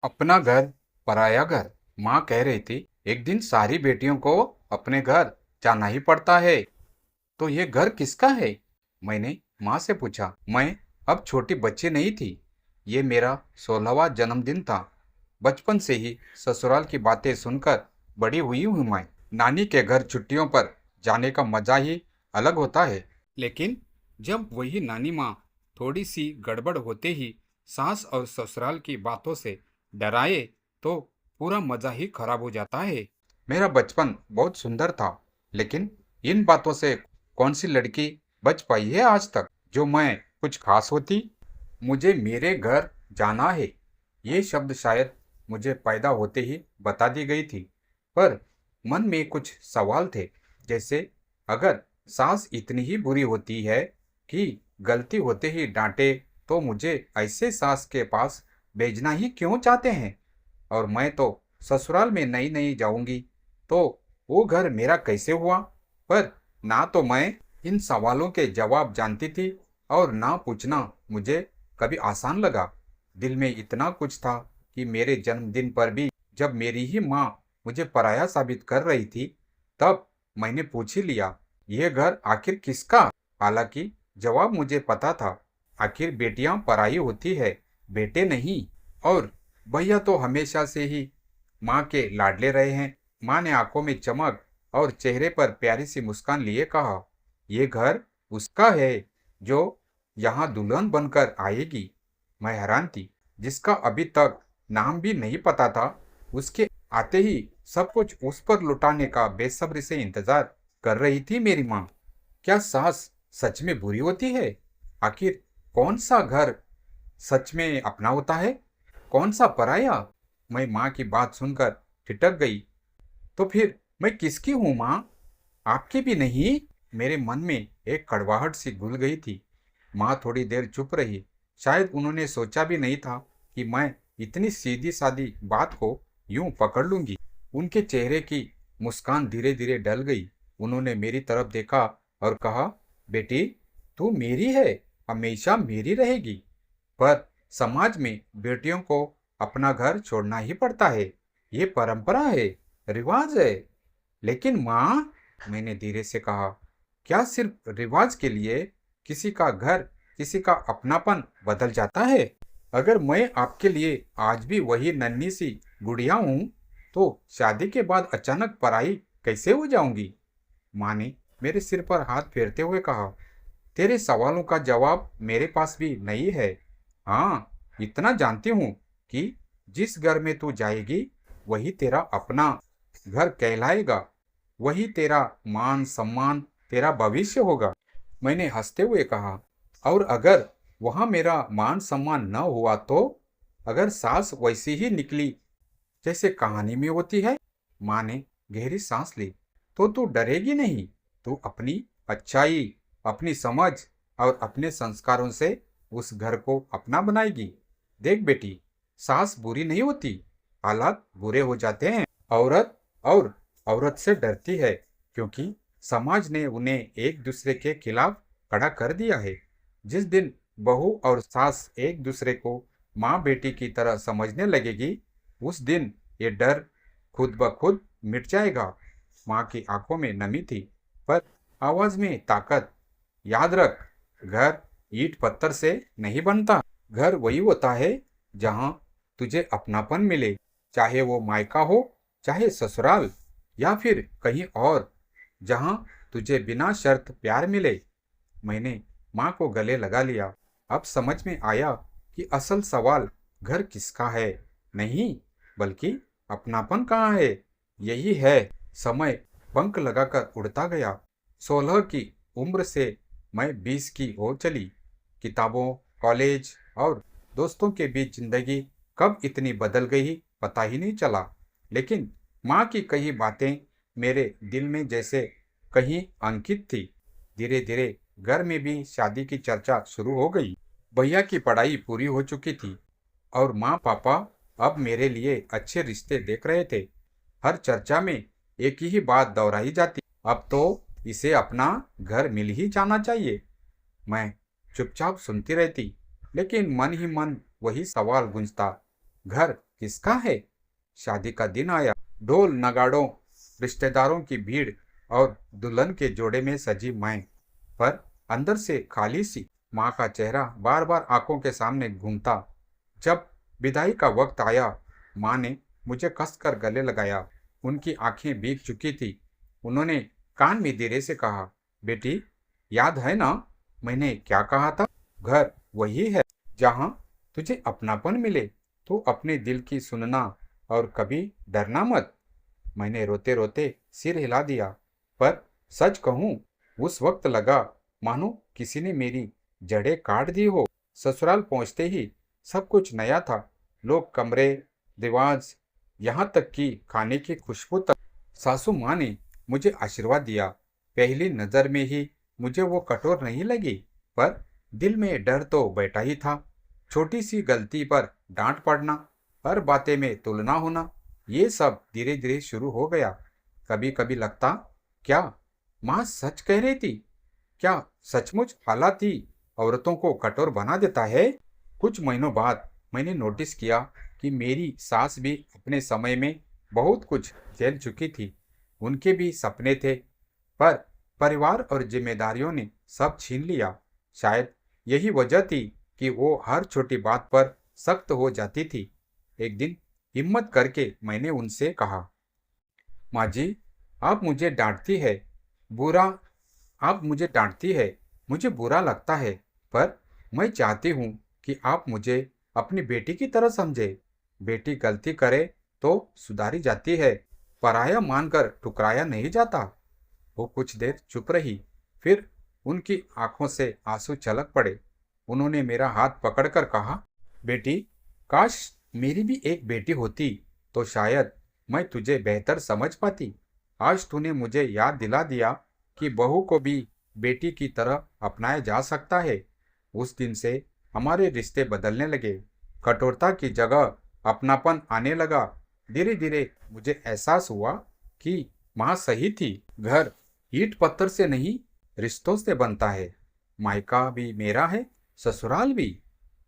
अपना घर पराया घर। माँ कह रही थी एक दिन सारी बेटियों को अपने घर जाना ही पड़ता है। तो ये घर किसका है? मैंने माँ से पूछा। मैं अब छोटी बच्ची नहीं थी। ये मेरा 16वां जन्मदिन था। बचपन से ही ससुराल की बातें सुनकर बड़ी हुई हूँ मैं। नानी के घर छुट्टियों पर जाने का मजा ही अलग होता है। लेकिन जब वही नानी माँ थोड़ी सी गड़बड़ होते ही सास और ससुराल की बातों से डराए तो पूरा मजा ही खराब हो जाता है। मेरा बचपन बहुत सुंदर था, लेकिन इन बातों से कौन सी लड़की बच पाई है आज तक जो मैं कुछ खास होती। मुझे मेरे घर जाना है, ये शब्द शायद मुझे पैदा होते ही बता दी गई थी। पर मन में कुछ सवाल थे, जैसे अगर सास इतनी ही बुरी होती है कि गलती होते ही डांटे तो मुझे ऐसे सास के पास भेजना ही क्यों चाहते हैं। और मैं तो ससुराल में नई नई जाऊंगी तो वो घर मेरा कैसे हुआ। पर ना तो मैं इन सवालों के जवाब जानती थी और ना पूछना मुझे कभी आसान लगा। दिल में इतना कुछ था कि मेरे जन्मदिन पर भी जब मेरी ही माँ मुझे पराया साबित कर रही थी, तब मैंने पूछ ही लिया, यह घर आखिर किसका। हालांकि जवाब मुझे पता था, आखिर बेटियां पराई होती है, बेटे नहीं। और भैया तो हमेशा से ही माँ के लाडले रहे हैं। माँ ने आंखों में चमक और चेहरे पर प्यारी सी मुस्कान लिए कहा, ये घर उसका है जो यहाँ दुल्हन बनकर आएगी। मैं हैरान थी, जिसका अभी तक नाम भी नहीं पता था। उसके आते ही सब कुछ उस पर लुटाने का बेसब्री से इंतजार कर रही थी मेरी माँ। क्या सास सच में बुरी होती है? आखिर कौन सा घर सच में अपना होता है, कौन सा पराया? मैं माँ की बात सुनकर ठिठक गई। तो फिर मैं किसकी हूँ माँ? आपकी भी नहीं? मेरे मन में एक कड़वाहट सी घुल गई थी। माँ थोड़ी देर चुप रही। शायद उन्होंने सोचा भी नहीं था कि मैं इतनी सीधी सादी बात को यूं पकड़ लूंगी। उनके चेहरे की मुस्कान धीरे धीरे ढल गई। उन्होंने मेरी तरफ देखा और कहा, बेटी, तू मेरी है, हमेशा मेरी रहेगी। पर समाज में बेटियों को अपना घर छोड़ना ही पड़ता है। ये परंपरा है, रिवाज है। लेकिन माँ, मैंने धीरे से कहा, क्या सिर्फ रिवाज के लिए किसी का घर, किसी का अपनापन बदल जाता है? अगर मैं आपके लिए आज भी वही नन्ही सी गुड़िया हूँ, तो शादी के बाद अचानक पराई कैसे हो जाऊंगी? माँ ने मेरे सिर पर हाथ फेरते हुए कहा, तेरे सवालों का जवाब मेरे पास भी नहीं है। हाँ, इतना जानती हूँ कि जिस घर में तू जाएगी वही तेरा अपना घर कहलाएगा। वही तेरा मान सम्मान, तेरा भविष्य होगा। मैंने हंसते हुए कहा, और अगर वहां मेरा मान सम्मान न हुआ तो? अगर सास वैसी ही निकली जैसे कहानी में होती है? माँ ने गहरी सांस ली। तो तू डरेगी नहीं? तू अपनी अच्छाई, अपनी समझ और अपने संस्कारों से उस घर को अपना बनाएगी। देख बेटी, सास बुरी नहीं होती, हालात बुरे हो जाते हैं। औरत और औरत से डरती है क्योंकि समाज ने उन्हें एक दूसरे के खिलाफ खड़ा कर दिया है। जिस दिन बहू और सास एक दूसरे को माँ बेटी की तरह समझने लगेगी, उस दिन ये डर खुद ब खुद मिट जाएगा। माँ की आंखों में नमी थी, पर आवाज में ताकत। याद रख, घर ईंट पत्थर से नहीं बनता। घर वही होता है जहाँ तुझे अपनापन मिले, चाहे वो मायका हो, चाहे ससुराल, या फिर कहीं और, जहाँ तुझे बिना शर्त प्यार मिले। मैंने माँ को गले लगा लिया। अब समझ में आया कि असल सवाल घर किसका है नहीं, बल्कि अपनापन कहाँ है। यही है। समय पंख लगाकर उड़ता गया। 16 की उम्र से मैं 20 की हो चली। किताबों, कॉलेज और दोस्तों के बीच जिंदगी कब इतनी बदल गई पता ही नहीं चला। लेकिन माँ की कई बातें मेरे दिल में जैसे कहीं अंकित थी। धीरे धीरे घर में भी शादी की चर्चा शुरू हो गई। भैया की पढ़ाई पूरी हो चुकी थी और माँ पापा अब मेरे लिए अच्छे रिश्ते देख रहे थे। हर चर्चा में एक ही बात दोहराई जाती, अब तो इसे अपना घर मिल ही जाना चाहिए। मैं चुपचाप सुनती रहती, लेकिन मन ही मन वही सवाल गूंजता, घर किसका है? शादी का दिन आया। ढोल नगाड़ों, रिश्तेदारों की भीड़ और दुल्हन के जोड़े में सजी मैं, पर अंदर से खाली सी। माँ का चेहरा बार बार आंखों के सामने घूमता। जब विदाई का वक्त आया, माँ ने मुझे कसकर गले लगाया। उनकी आंखें भीग चुकी थी। उन्होंने कान में धीरे से कहा, बेटी, याद है ना मैंने क्या कहा था? घर वही है जहाँ तुझे अपनापन मिले। तू अपने दिल की सुनना और कभी डरना मत। मैंने रोते रोते सिर हिला दिया। पर सच कहूँ, उस वक्त लगा मानो किसी ने मेरी जड़ें काट दी हो। ससुराल पहुंचते ही सब कुछ नया था। लोग, कमरे, रिवाज, यहाँ तक कि खाने की खुशबू तक। सासू माँ ने मुझे आशीर्वाद दिया। पहली नज़र में ही मुझे वो कठोर नहीं लगी, पर दिल में डर तो बैठा ही था। छोटी सी गलती पर डांट पड़ना, हर बातें में तुलना होना, ये सब धीरे धीरे शुरू हो गया। कभी कभी लगता, क्या माँ सच कह रही थी? क्या सचमुच हालात ही औरतों को कठोर बना देता है? कुछ महीनों बाद मैंने नोटिस किया कि मेरी सास भी अपने समय में बहुत कुछ झेल चुकी थी। उनके भी सपने थे, पर परिवार और जिम्मेदारियों ने सब छीन लिया। शायद यही वजह थी कि वो हर छोटी बात पर सख्त हो जाती थी। एक दिन हिम्मत करके मैंने उनसे कहा, माँ जी, आप मुझे डांटती है, बुरा आप मुझे डांटती है, मुझे बुरा लगता है, पर मैं चाहती हूँ कि आप मुझे अपनी बेटी की तरह समझे। बेटी गलती करे तो सुधारी जाती है, पराया मानकर ठुकराया नहीं जाता। वो कुछ देर चुप रही, फिर उनकी आंखों से आंसू छलक पड़े। उन्होंने मेरा हाथ पकड़कर कहा, बेटी, काश मेरी भी एक बेटी होती तो शायद मैं तुझे बेहतर समझ पाती। आज तूने मुझे याद दिला दिया कि बहू को भी बेटी की तरह अपनाया जा सकता है। उस दिन से हमारे रिश्ते बदलने लगे। कठोरता की जगह अपनापन आने लगा। धीरे धीरे मुझे एहसास हुआ कि माँ सही थी। घर ईंट पत्थर से नहीं, रिश्तों से बनता है। मायका भी मेरा है, ससुराल भी।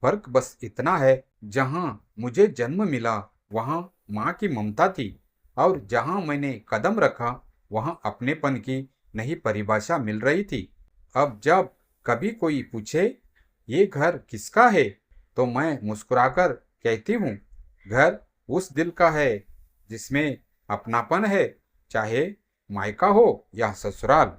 फर्क बस इतना है, जहाँ मुझे जन्म मिला वहाँ माँ की ममता थी, और जहाँ मैंने कदम रखा वहाँ अपनेपन की नई परिभाषा मिल रही थी। अब जब कभी कोई पूछे, ये घर किसका है, तो मैं मुस्कुराकर कहती हूँ, घर उस दिल का है जिसमें अपनापन है, चाहे मायका हो या ससुराल।